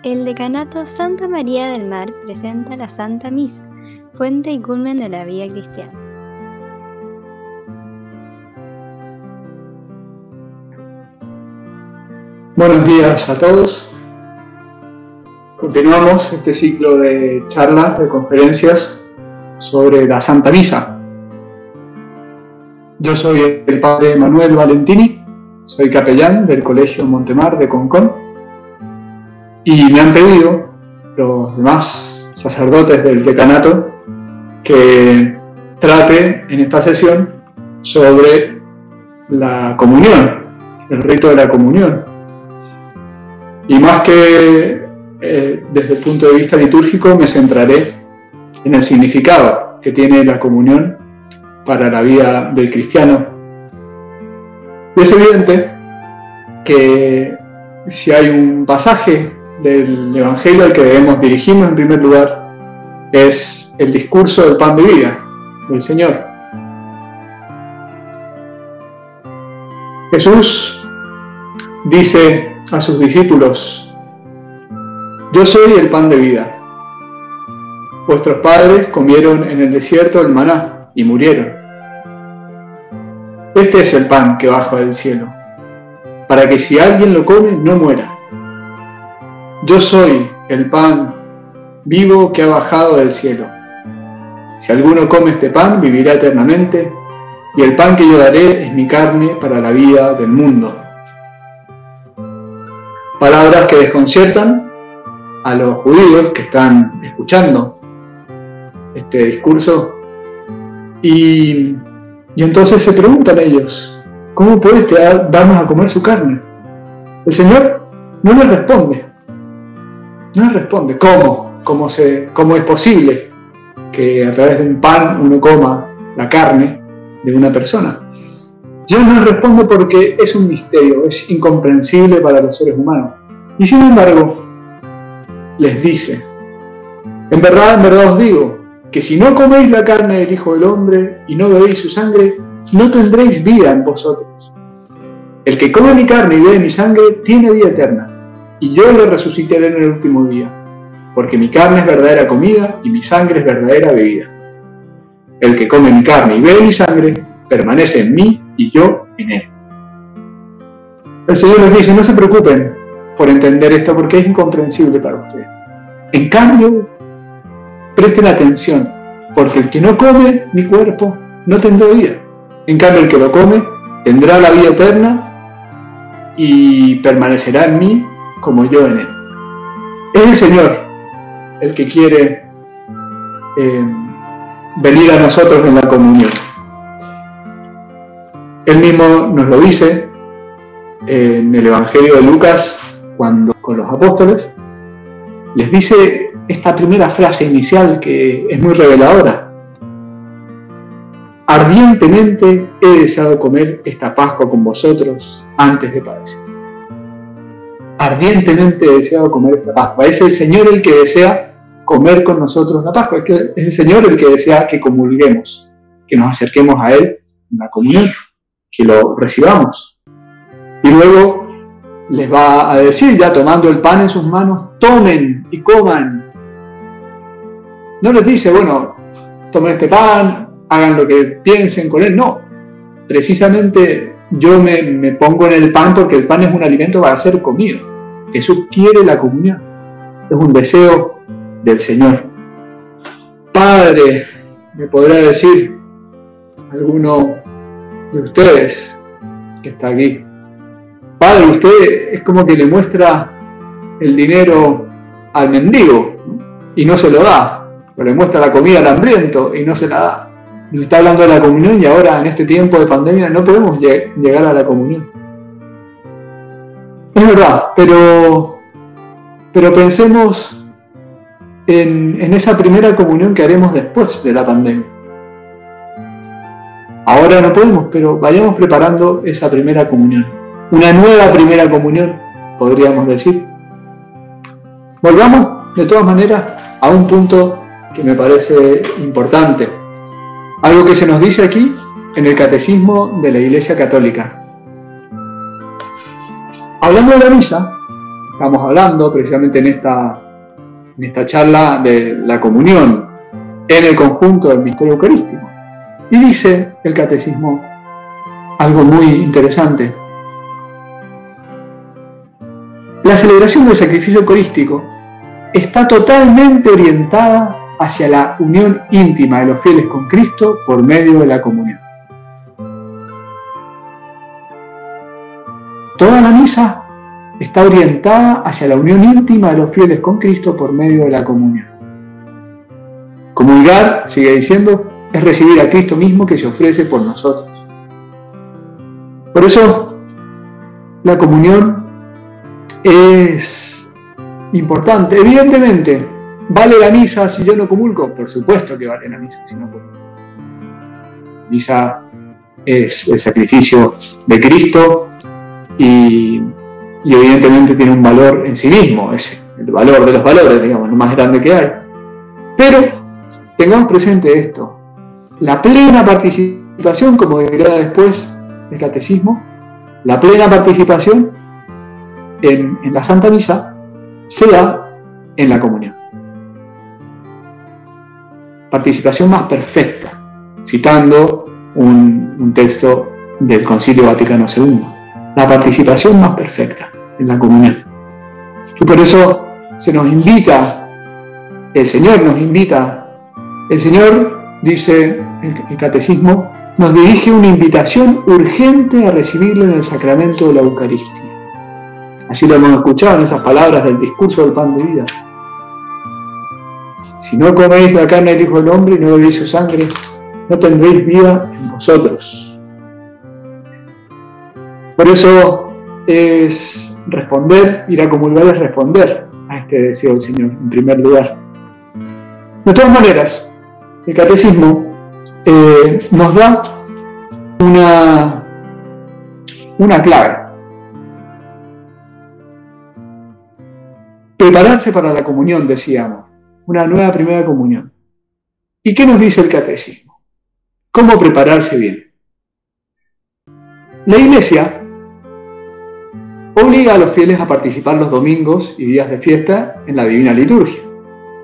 El Decanato Santa María del Mar presenta la Santa Misa, fuente y culmen de la vida cristiana. Buenos días a todos. Continuamos este ciclo de charlas, de conferencias sobre la Santa Misa. Yo soy el padre Manuel Valentini, soy capellán del Colegio Montemar de Concón y me han pedido los demás sacerdotes del decanato que trate en esta sesión sobre la comunión, el rito de la comunión. Y más que desde el punto de vista litúrgico, me centraré en el significado que tiene la comunión para la vida del cristiano. Y es evidente que si hay un pasaje del Evangelio al que debemos dirigirnos en primer lugar, es el discurso del pan de vida del Señor. Jesús dice a sus discípulos: yo soy el pan de vida. Vuestros padres comieron en el desierto el maná y murieron. Este es el pan que baja del cielo, para que si alguien lo come no muera. Yo soy el pan vivo que ha bajado del cielo. Si alguno come este pan, vivirá eternamente, y el pan que yo daré es mi carne para la vida del mundo. Palabras que desconciertan a los judíos que están escuchando este discurso y entonces se preguntan ellos: ¿cómo puede darnos a comer su carne? El Señor no les responde. No les responde. ¿Cómo es posible que a través de un pan uno coma la carne de una persona? Yo no les respondo porque es un misterio, es incomprensible para los seres humanos. Y sin embargo, les dice: en verdad os digo, que si no coméis la carne del Hijo del Hombre y no bebéis su sangre, no tendréis vida en vosotros. El que come mi carne y bebe mi sangre tiene vida eterna, y yo le resucitaré en el último día, porque mi carne es verdadera comida y mi sangre es verdadera bebida. El que come mi carne y bebe mi sangre permanece en mí y yo en él. El Señor les dice: no se preocupen por entender esto porque es incomprensible para ustedes. En cambio, presten atención, porque el que no come mi cuerpo no tendrá vida. En cambio, el que lo come tendrá la vida eterna y permanecerá en mí como yo en él. Es el Señor el que quiere venir a nosotros en la comunión. Él mismo nos lo dice en el Evangelio de Lucas, cuando con los apóstoles les dice esta primera frase inicial que es muy reveladora: ardientemente he deseado comer esta Pascua con vosotros antes de padecer. Ardientemente he deseado comer esta Pascua. Es el Señor el que desea comer con nosotros la Pascua. Es el Señor el que desea que comulguemos, que nos acerquemos a Él en la comunión, que lo recibamos. Y luego les va a decir, ya tomando el pan en sus manos: tomen y coman. No les dice: bueno, tomen este pan, hagan lo que piensen con él. No, precisamente yo me pongo en el pan porque el pan es un alimento para ser comido. Jesús quiere la comunión, es un deseo del Señor. Padre, me podrá decir alguno de ustedes que está aquí: Padre, usted es como que le muestra el dinero al mendigo, ¿no? Y no se lo da, o le muestra la comida al hambriento y no se la da. Nos está hablando de la comunión y ahora en este tiempo de pandemia no podemos llegar a la comunión. Es verdad, pero pensemos en esa primera comunión que haremos después de la pandemia. Ahora no podemos, pero vayamos preparando esa primera comunión. Una nueva primera comunión, podríamos decir. Volvamos, de todas maneras, a un punto que me parece importante. Algo que se nos dice aquí en el Catecismo de la Iglesia Católica. Hablando de la misa, Estamos hablando precisamente en esta charla de la comunión en el conjunto del misterio eucarístico. Y dice el catecismo algo muy interesante. La celebración del sacrificio eucarístico está totalmente orientada hacia la unión íntima de los fieles con Cristo por medio de la comunión. Toda la misa está orientada hacia la unión íntima de los fieles con Cristo por medio de la comunión. Comulgar, sigue diciendo, es recibir a Cristo mismo que se ofrece por nosotros. Por eso, la comunión es importante. Evidentemente, ¿vale la misa si yo no comulgo? Por supuesto que vale la misa si no comulgo. La misa es el sacrificio de Cristo y evidentemente tiene un valor en sí mismo, es el valor de los valores, digamos, lo más grande que hay. Pero tengamos presente esto, la plena participación, como dirá después el catecismo, la plena participación en la Santa Misa se da en la comunión. Participación más perfecta, citando un texto del Concilio Vaticano II. La participación más perfecta en la comunión. Y por eso se nos invita, el Señor nos invita, el Señor, dice el catecismo, nos dirige una invitación urgente a recibirlo en el sacramento de la Eucaristía. Así lo hemos escuchado en esas palabras del discurso del pan de vida. Si no coméis la carne del Hijo del Hombre y no bebéis su sangre, no tendréis vida en vosotros. Por eso es responder, ir a comulgar es responder a este deseo del Señor, en primer lugar. De todas maneras, el catecismo nos da una clave. Prepararse para la comunión, decíamos, una nueva primera comunión. ¿Y qué nos dice el catecismo? ¿Cómo prepararse bien? La Iglesia obliga a los fieles a participar los domingos y días de fiesta en la Divina Liturgia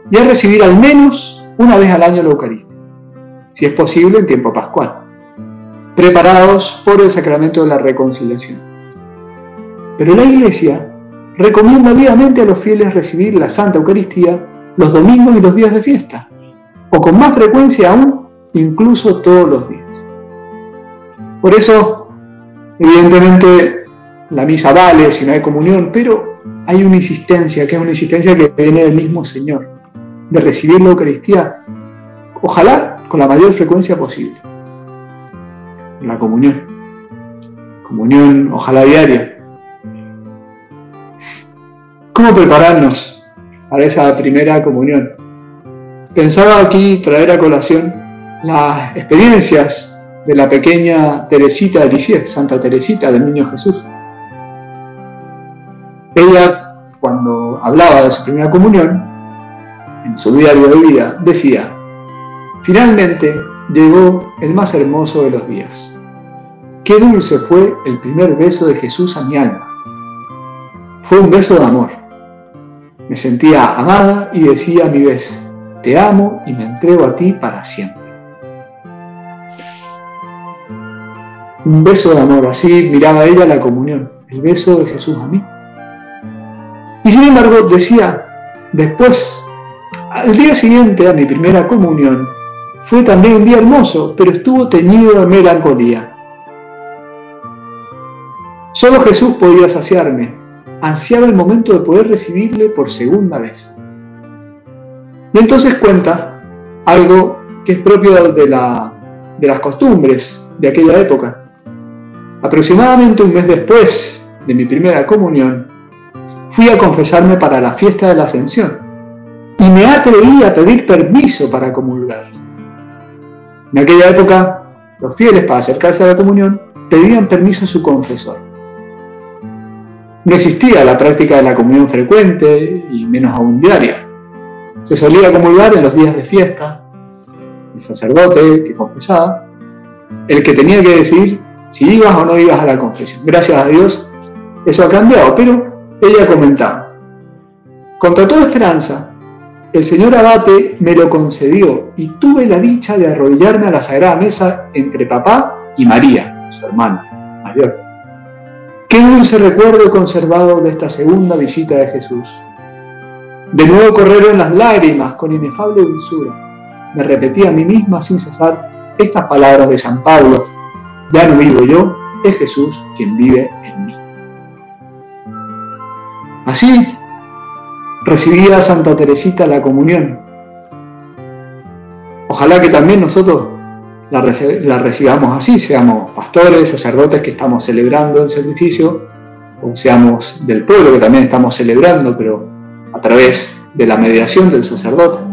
y a recibir al menos una vez al año la Eucaristía, si es posible en tiempo pascual, preparados por el sacramento de la reconciliación. Pero la Iglesia recomienda vivamente a los fieles recibir la Santa Eucaristía los domingos y los días de fiesta, o con más frecuencia aún, incluso todos los días. Por eso, evidentemente, la misa vale si no hay comunión, pero hay una insistencia, que es una insistencia que viene del mismo Señor, de recibir la Eucaristía, ojalá con la mayor frecuencia posible. La comunión, ojalá diaria. ¿Cómo prepararnos para esa primera comunión? Pensaba aquí traer a colación las experiencias de la pequeña Teresita de Lisieux, Santa Teresita del Niño Jesús. Ella, cuando hablaba de su primera comunión, en su diario de vida, decía: finalmente llegó el más hermoso de los días. Qué dulce fue el primer beso de Jesús a mi alma. Fue un beso de amor. Me sentía amada y decía a mi vez: te amo y me entrego a ti para siempre. Un beso de amor, así miraba ella la comunión, el beso de Jesús a mí. Y sin embargo decía, después, al día siguiente a mi primera comunión, fue también un día hermoso, pero estuvo teñido de melancolía. Solo Jesús podía saciarme. Ansiaba el momento de poder recibirle por segunda vez. Y entonces cuenta algo que es propio de las costumbres de aquella época. Aproximadamente un mes después de mi primera comunión, fui a confesarme para la fiesta de la Ascensión y me atreví a pedir permiso para comulgar. En aquella época, los fieles, para acercarse a la comunión, pedían permiso a su confesor. No existía la práctica de la comunión frecuente y menos aún diaria. Se solía comulgar en los días de fiesta. El sacerdote que confesaba, el que tenía que decidir si ibas o no ibas a la confesión. Gracias a Dios eso ha cambiado, pero ella comentaba: Contra toda esperanza, el señor abate me lo concedió y tuve la dicha de arrodillarme a la sagrada mesa entre papá y María, su hermana mayor. Qué dulce recuerdo he conservado de esta segunda visita de Jesús. De nuevo corrieron las lágrimas con inefable dulzura. Me repetí a mí misma sin cesar estas palabras de San Pablo: ya no vivo yo, es Jesús quien vive en mí. Así recibía Santa Teresita la comunión. Ojalá que también nosotros la recibamos así, seamos pastores, sacerdotes que estamos celebrando el sacrificio, o seamos del pueblo que también estamos celebrando, pero a través de la mediación del sacerdote.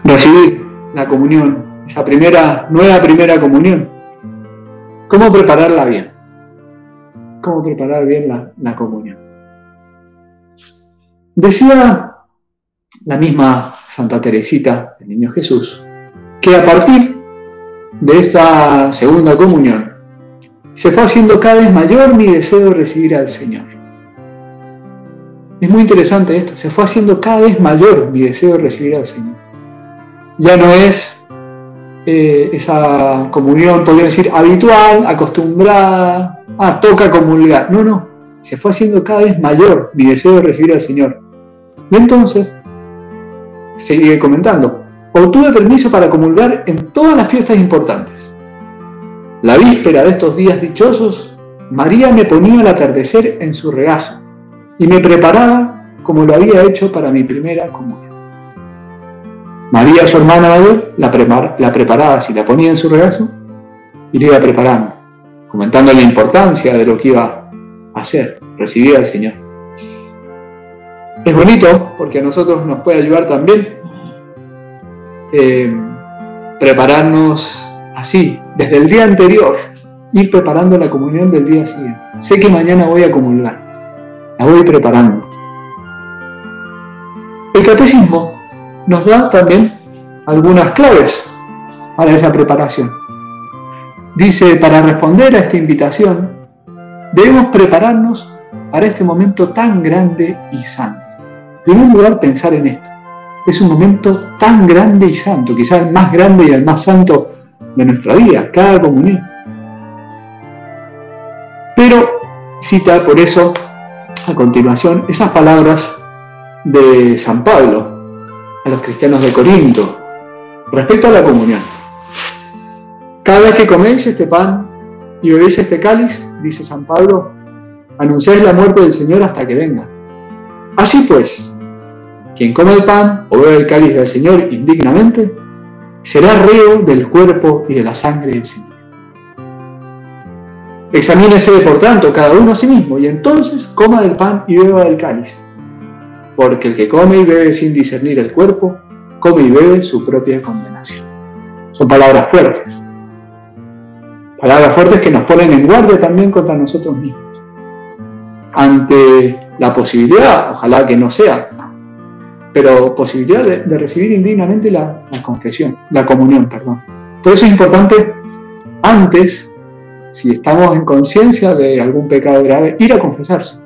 Recibir la comunión, esa nueva primera comunión. ¿Cómo prepararla bien? ¿Cómo preparar bien la comunión? Decía la misma Santa Teresita del Niño Jesús que a partir de esta segunda comunión se fue haciendo cada vez mayor mi deseo de recibir al Señor. Es muy interesante esto, se fue haciendo cada vez mayor mi deseo de recibir al Señor. Ya no es esa comunión, podría decir, habitual, acostumbrada, toca comulgar. No, se fue haciendo cada vez mayor mi deseo de recibir al Señor. Y entonces, sigue comentando, obtuve permiso para comulgar en todas las fiestas importantes. La víspera de estos días dichosos, María me ponía al atardecer en su regazo y me preparaba como lo había hecho para mi primera comunión. María, su hermana mayor, la preparaba, si la ponía en su regazo, y le iba preparando, comentando la importancia de lo que iba a hacer, recibir al Señor. Es bonito porque a nosotros nos puede ayudar también prepararnos así, desde el día anterior, ir preparando la comunión del día siguiente. Sé que mañana voy a comulgar, la voy preparando. El catecismo nos da también algunas claves para esa preparación. Dice, para responder a esta invitación, debemos prepararnos para este momento tan grande y santo. En primer lugar, pensar en esto. Es un momento tan grande y santo, quizás el más grande y el más santo de nuestra vida, cada comunión. Pero cita por eso, a continuación, esas palabras de San Pablo a los cristianos de Corinto respecto a la comunión. Cada vez que coméis este pan y bebéis este cáliz, dice San Pablo, anunciáis la muerte del Señor hasta que venga. Así pues, quien come el pan o bebe el cáliz del Señor indignamente, será reo del cuerpo y de la sangre del Señor. Examínese, por tanto, cada uno a sí mismo, y entonces coma del pan y beba del cáliz. Porque el que come y bebe sin discernir el cuerpo, come y bebe su propia condenación. Son palabras fuertes. Palabras fuertes que nos ponen en guardia también contra nosotros mismos. Ante la posibilidad, ojalá que no sea, pero posibilidad de recibir indignamente la comunión. Por eso es importante, antes, si estamos en conciencia de algún pecado grave, ir a confesarse.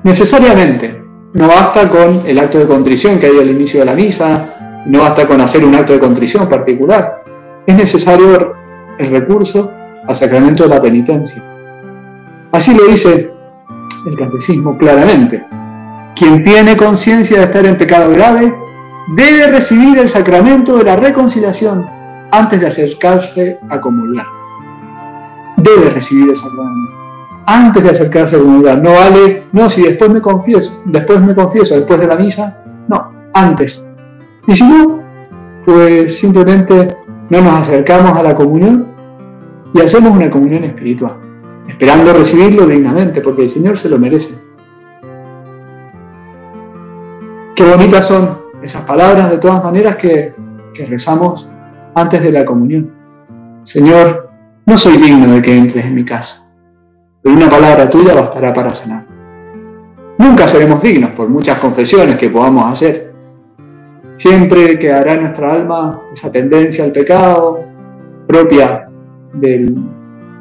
Necesariamente, no basta con el acto de contrición que hay al inicio de la misa, no basta con hacer un acto de contrición particular. Es necesario el recurso al sacramento de la penitencia. Así lo dice el catecismo claramente. Quien tiene conciencia de estar en pecado grave debe recibir el sacramento de la reconciliación antes de acercarse a comulgar. Debe recibir el sacramento antes de acercarse a comulgar. No vale, si después me confieso, después de la misa. No, antes. Y si no, pues simplemente no nos acercamos a la comunión y hacemos una comunión espiritual, esperando recibirlo dignamente, porque el Señor se lo merece. Qué bonitas son esas palabras, de todas maneras, que rezamos antes de la comunión. Señor, no soy digno de que entres en mi casa, pero una palabra tuya bastará para sanar. Nunca seremos dignos, por muchas confesiones que podamos hacer. Siempre quedará en nuestra alma esa tendencia al pecado propia de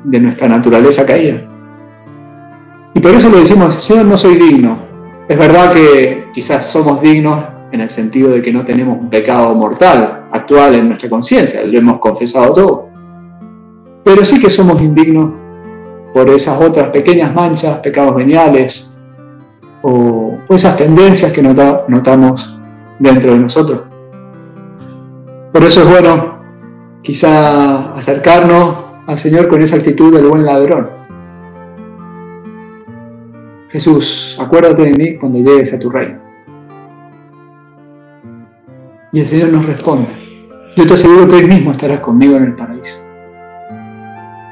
nuestra naturaleza caída. Y por eso le decimos, Señor, no soy digno Es verdad que quizás somos dignos en el sentido de que no tenemos un pecado mortal actual en nuestra conciencia, lo hemos confesado todo. Pero sí que somos indignos por esas otras pequeñas manchas, pecados veniales o esas tendencias que notamos dentro de nosotros. Por eso es bueno quizá acercarnos al Señor con esa actitud del buen ladrón. Jesús, acuérdate de mí cuando llegues a tu reino. Y el Señor nos responde, yo te aseguro que hoy mismo estarás conmigo en el paraíso.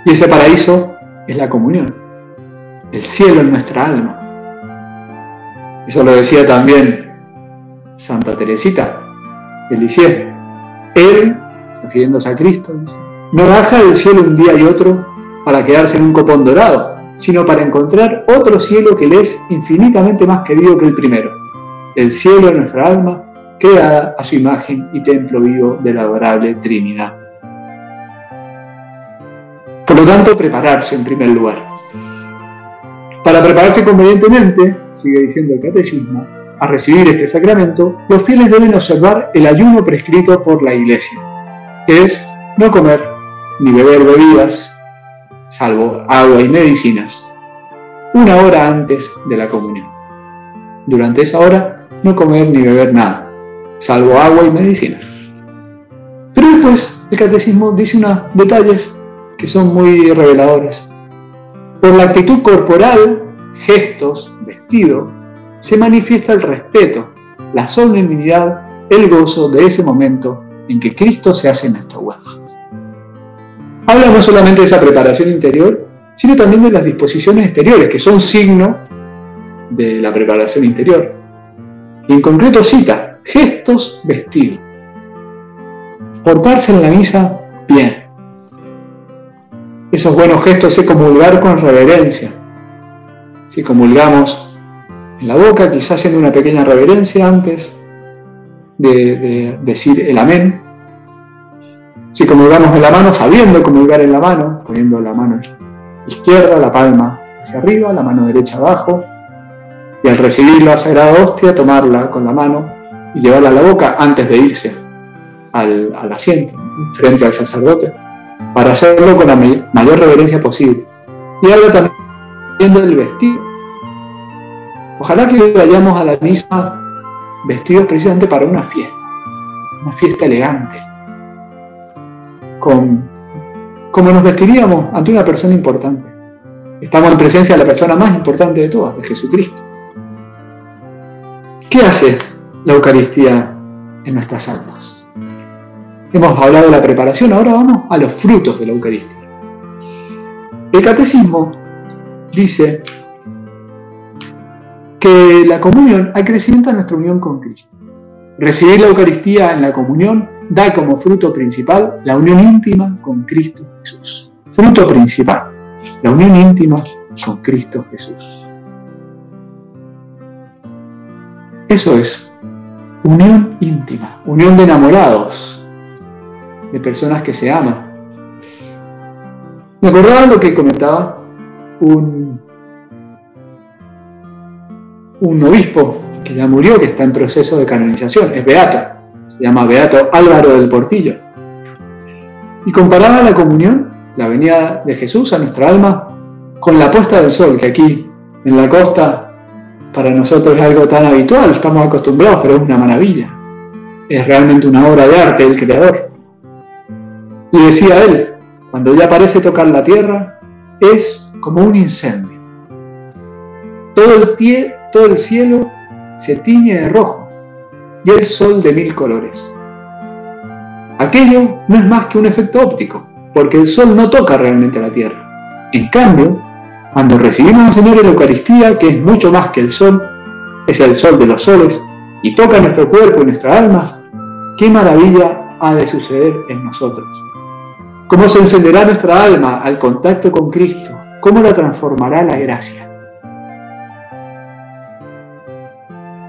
Y ese paraíso es la comunión, el cielo en nuestra alma. Eso lo decía también Santa Teresita de Lisieux. Él, refiriéndose a Cristo, dice, no baja del cielo un día y otro para quedarse en un copón dorado, sino para encontrar otro cielo que le es infinitamente más querido que el primero, el cielo en nuestra alma, creada a su imagen y templo vivo de la adorable Trinidad. Por lo tanto, prepararse en primer lugar. Para prepararse convenientemente, sigue diciendo el Catecismo, a recibir este sacramento, los fieles deben observar el ayuno prescrito por la Iglesia, que es no comer ni beber bebidas, salvo agua y medicinas, una hora antes de la comunión. Durante esa hora, no comer ni beber nada, salvo agua y medicinas. Pero después, el Catecismo dice unos detalles que son muy reveladores. Por la actitud corporal, gestos, vestido, se manifiesta el respeto, la solemnidad, el gozo de ese momento en que Cristo se hace nuestro huésped. Habla no solamente de esa preparación interior, sino también de las disposiciones exteriores, que son signo de la preparación interior. Y en concreto cita, gestos, vestido. Portarse en la misa bien. Esos buenos gestos es comulgar con reverencia. Si comulgamos en la boca, quizás haciendo una pequeña reverencia antes de decir el amén. Si comulgamos en la mano, sabiendo comulgar en la mano, poniendo la mano izquierda, la palma hacia arriba, la mano derecha abajo, y al recibir la Sagrada Hostia, tomarla con la mano y llevarla a la boca antes de irse al asiento, frente al sacerdote, para hacerlo con la mayor reverencia posible. Y habla también del vestido. Ojalá que vayamos a la misa vestidos precisamente para una fiesta elegante, como nos vestiríamos ante una persona importante. Estamos en presencia de la persona más importante de todas, de Jesucristo. ¿Qué hace la Eucaristía en nuestras almas? Hemos hablado de la preparación, ahora vamos a los frutos de la Eucaristía. El Catecismo dice que la comunión acrecienta nuestra unión con Cristo. Recibir la Eucaristía en la comunión da como fruto principal la unión íntima con Cristo Jesús. Fruto principal, la unión íntima con Cristo Jesús. Eso es, unión íntima, unión de enamorados, de personas que se aman. Me acordaba lo que comentaba un obispo que ya murió, que está en proceso de canonización, es beato, se llama Beato Álvaro del Portillo, y comparaba la comunión, la venida de Jesús a nuestra alma, con la puesta del sol, que aquí en la costa para nosotros es algo tan habitual, estamos acostumbrados, pero es una maravilla, es realmente una obra de arte del Creador. Y decía él, cuando ya parece tocar la tierra, es como un incendio. Todo el cielo se tiñe de rojo y el sol de 1000 colores. Aquello no es más que un efecto óptico, porque el sol no toca realmente la tierra. En cambio, cuando recibimos al Señor en la Eucaristía, que es mucho más que el sol, es el sol de los soles, y toca nuestro cuerpo y nuestra alma, qué maravilla ha de suceder en nosotros. Cómo se encenderá nuestra alma al contacto con Cristo, cómo la transformará la gracia.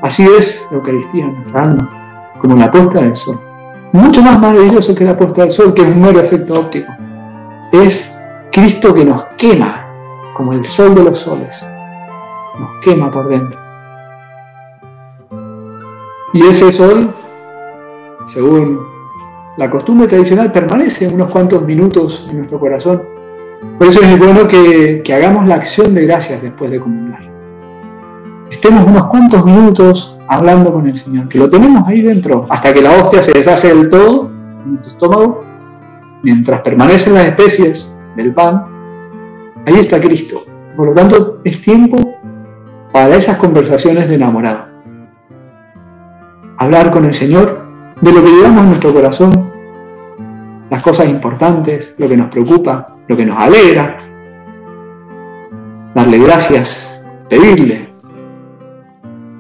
Así es la Eucaristía en nuestra alma, como la puesta del sol. Mucho más maravilloso que la puesta del sol, que es un mero efecto óptico. Es Cristo que nos quema, como el sol de los soles. Nos quema por dentro. Y ese sol, según la costumbre tradicional, permanece unos cuantos minutos en nuestro corazón. Por eso es bueno que hagamos la acción de gracias después de comulgar. Estemos unos cuantos minutos hablando con el Señor, que lo tenemos ahí dentro, hasta que la hostia se deshace del todo en nuestro estómago, mientras permanecen las especies del pan, ahí está Cristo. Por lo tanto, es tiempo para esas conversaciones de enamorado. Hablar con el Señor de lo que llevamos en nuestro corazón, las cosas importantes, lo que nos preocupa, lo que nos alegra, darle gracias, pedirle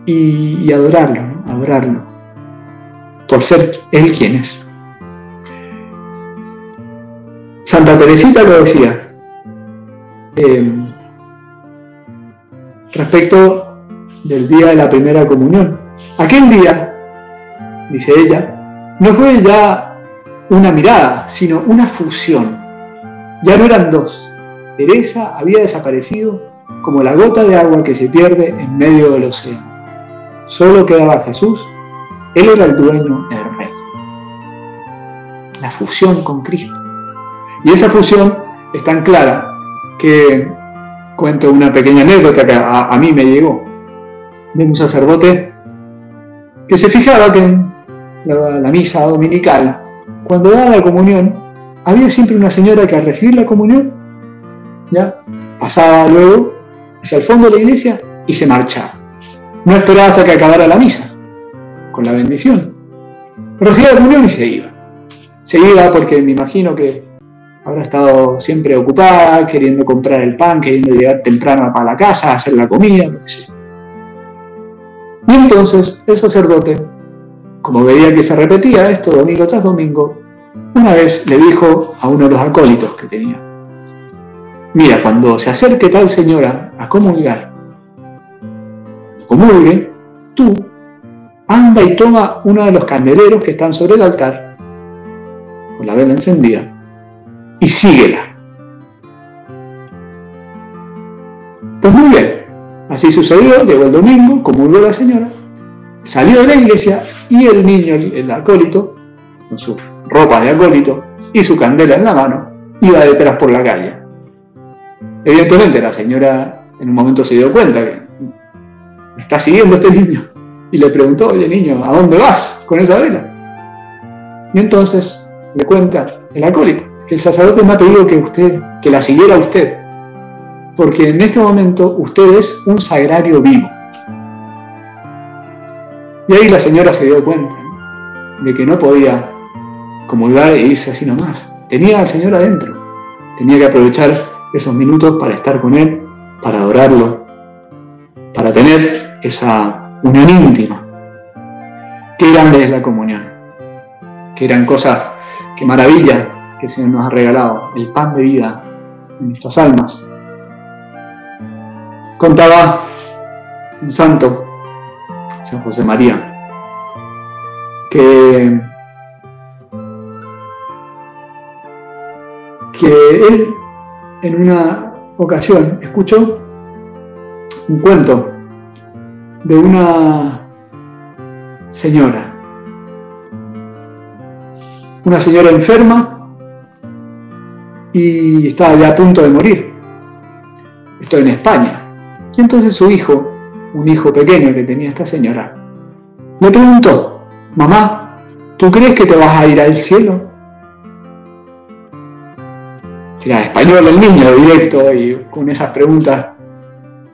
y adorarlo, ¿no? Adorarlo por ser Él quien es. Santa Teresita lo decía respecto del día de la primera comunión. Aquel día, dice ella, no fue ya una mirada, sino una fusión. Ya no eran dos. Teresa había desaparecido como la gota de agua que se pierde en medio del océano. Solo quedaba Jesús. Él era el dueño, el rey. La fusión con Cristo. Y esa fusión es tan clara que cuento una pequeña anécdota que a mí me llegó de un sacerdote que se fijaba que en la misa dominical, cuando daba la comunión, había siempre una señora que al recibir la comunión, ya pasaba luego hacia el fondo de la iglesia y se marchaba. No esperaba hasta que acabara la misa, con la bendición. Recibía la comunión y se iba. Se iba porque me imagino que habrá estado siempre ocupada, queriendo comprar el pan, queriendo llegar temprano para la casa, hacer la comida, lo que sea. Y entonces el sacerdote, como veía que se repetía esto domingo tras domingo, una vez le dijo a uno de los acólitos que tenía: mira, cuando se acerque tal señora a comulgar, comulgue, tú anda y toma uno de los candeleros que están sobre el altar, con la vela encendida, y síguela. Pues muy bien, así sucedió. Llegó el domingo, comulgó la señora, salió de la iglesia y el niño, el acólito, con sus ropas de acólito y su candela en la mano, iba detrás por la calle. Evidentemente la señora en un momento se dio cuenta que me está siguiendo este niño y le preguntó: oye niño, ¿a dónde vas con esa vela? Y entonces le cuenta el acólito que el sacerdote me ha pedido que la siguiera usted, porque en este momento usted es un sagrario vivo. Y ahí la señora se dio cuenta, ¿no?, de que no podía comulgar e irse así nomás. Tenía al Señor adentro, tenía que aprovechar esos minutos para estar con Él, para adorarlo, para tener esa unión íntima. Qué grande es la comunión, qué gran cosa, qué maravilla que el Señor nos ha regalado, el pan de vida en nuestras almas. Contaba un santo, San José María, que él en una ocasión escuchó un cuento de una señora enferma y estaba ya a punto de morir. Esto en España. Y entonces su hijo, un hijo pequeño que tenía esta señora, le preguntó: mamá, ¿tú crees que te vas a ir al cielo? Era español el niño, directo, y con esas preguntas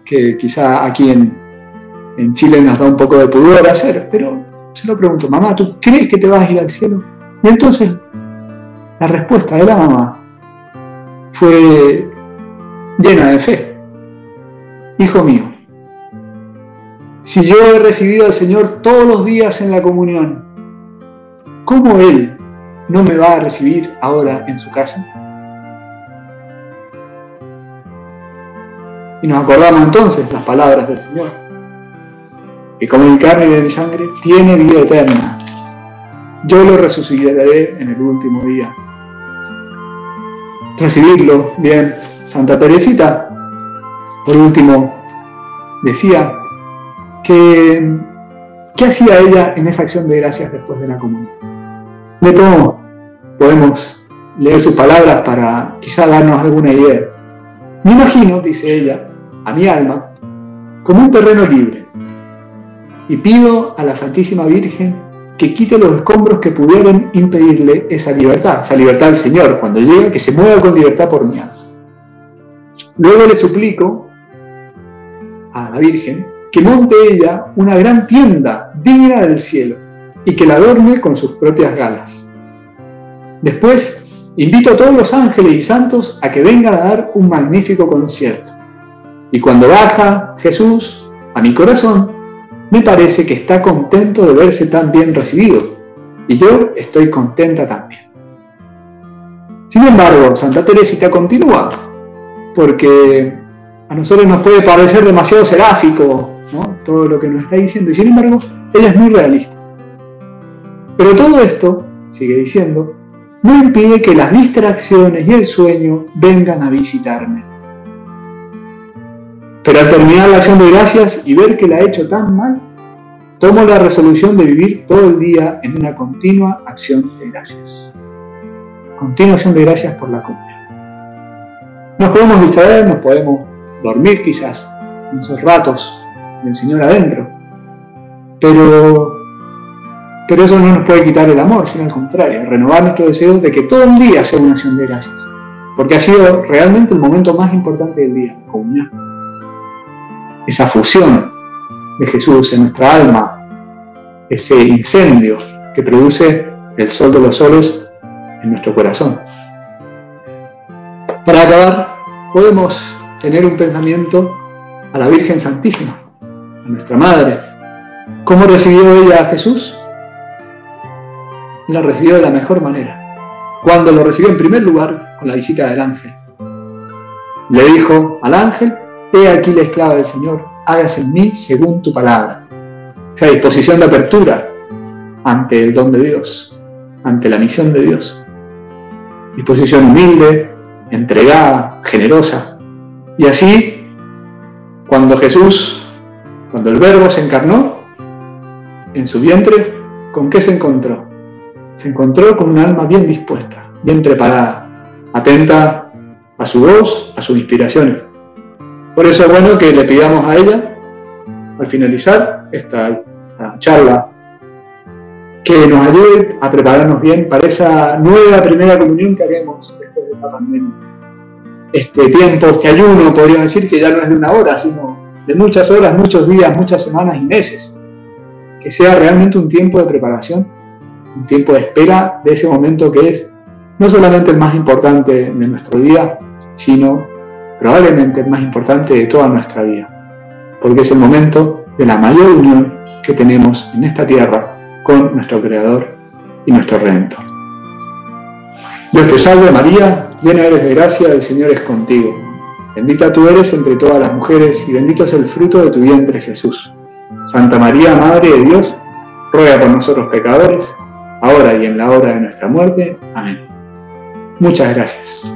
que quizá aquí en Chile nos da un poco de pudor hacer, pero se lo preguntó: mamá, ¿tú crees que te vas a ir al cielo? Y entonces la respuesta de la mamá fue llena de fe. Hijo mío, si yo he recibido al Señor todos los días en la comunión, ¿cómo Él no me va a recibir ahora en su casa? Y nos acordamos entonces las palabras del Señor: que como mi carne y de mi sangre tiene vida eterna, yo lo resucitaré en el último día. Recibirlo bien. Santa Teresita, por último, decía que ¿qué hacía ella en esa acción de gracias después de la comunión? Podemos leer sus palabras para quizá darnos alguna idea. Me imagino, dice ella, a mi alma, como un terreno libre, y pido a la Santísima Virgen que quite los escombros que pudieran impedirle esa libertad del Señor, cuando llega, que se mueva con libertad por mi alma. Luego le suplico a la Virgen que monte ella una gran tienda digna del cielo y que la adorne con sus propias galas. Después, invito a todos los ángeles y santos a que vengan a dar un magnífico concierto. Y cuando baja Jesús a mi corazón, me parece que está contento de verse tan bien recibido, y yo estoy contenta también. Sin embargo, Santa Teresita continúa, porque a nosotros nos puede parecer demasiado seráfico, ¿no?, todo lo que nos está diciendo, y sin embargo, ella es muy realista. Pero todo esto, sigue diciendo, no impide que las distracciones y el sueño vengan a visitarme. Pero al terminar la acción de gracias y ver que la he hecho tan mal, tomo la resolución de vivir todo el día en una continua acción de gracias. Continua acción de gracias por la comunión. Nos podemos distraer, nos podemos dormir quizás en esos ratos del Señor adentro, pero eso no nos puede quitar el amor, sino al contrario, renovar nuestro deseo de que todo el día sea una acción de gracias, porque ha sido realmente el momento más importante del día, la comunión. Esa fusión de Jesús en nuestra alma, ese incendio que produce el sol de los soles en nuestro corazón. Para acabar, podemos tener un pensamiento a la Virgen Santísima, a nuestra Madre. ¿Cómo recibió ella a Jesús? La recibió de la mejor manera. Cuando lo recibió en primer lugar con la visita del ángel. Le dijo al ángel: he aquí la esclava del Señor, hágase en mí según tu palabra. Esa disposición de apertura ante el don de Dios, ante la misión de Dios. Disposición humilde, entregada, generosa. Y así, cuando el Verbo se encarnó en su vientre, ¿con qué se encontró? Se encontró con un alma bien dispuesta, bien preparada, atenta a su voz, a sus inspiraciones. Por eso es bueno que le pidamos a ella, al finalizar esta charla, que nos ayude a prepararnos bien para esa nueva primera comunión que haremos después de esta pandemia. Este tiempo, este ayuno, podríamos decir que ya no es de una hora, sino de muchas horas, muchos días, muchas semanas y meses. Que sea realmente un tiempo de preparación, un tiempo de espera de ese momento que es no solamente el más importante de nuestro día, sino probablemente el más importante de toda nuestra vida, porque es el momento de la mayor unión que tenemos en esta tierra con nuestro Creador y nuestro Redentor. Dios te salve María, llena eres de gracia, el Señor es contigo. Bendita tú eres entre todas las mujeres y bendito es el fruto de tu vientre Jesús. Santa María, Madre de Dios, ruega por nosotros pecadores, ahora y en la hora de nuestra muerte. Amén. Muchas gracias.